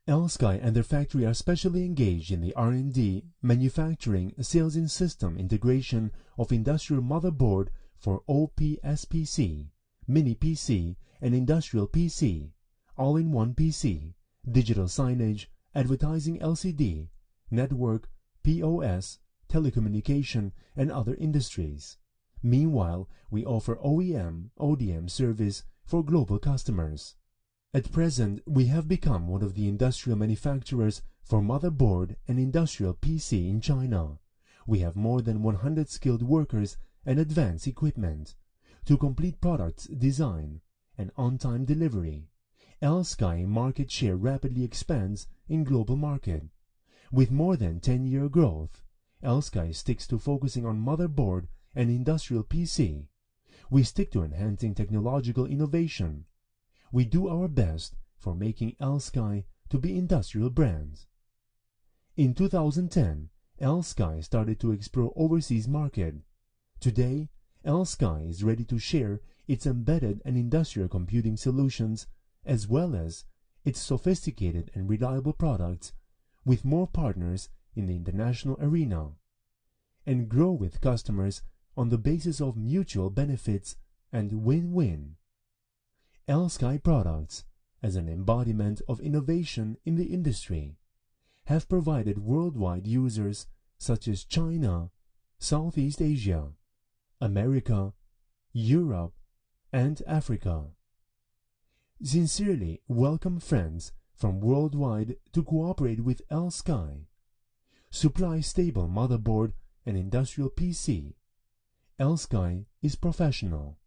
ELSKY and their factory are specially engaged in the R&D, manufacturing, sales and system integration of industrial motherboard for OPSPC, mini-PC and industrial PC, all-in-one PC, digital signage, advertising LCD, network, POS, telecommunication and other industries. Meanwhile, we offer OEM, ODM service for global customers. At present, we have become one of the industrial manufacturers for motherboard and industrial PC in China. We have more than 100 skilled workers and advanced equipment. To complete products design and on-time delivery, ELSKY market share rapidly expands in global market. With more than 10-year growth, ELSKY sticks to focusing on motherboard and industrial PC. We stick to enhancing technological innovation. We do our best for making ELSKY to be industrial brands. In 2010, ELSKY started to explore overseas market. Today, ELSKY is ready to share its embedded and industrial computing solutions as well as its sophisticated and reliable products with more partners in the international arena, and grow with customers on the basis of mutual benefits and win-win. ELSKY products, as an embodiment of innovation in the industry, have provided worldwide users such as China, Southeast Asia, America, Europe, and Africa. Sincerely welcome friends from worldwide to cooperate with ELSKY. Supply stable motherboard and industrial PC. ELSKY is professional.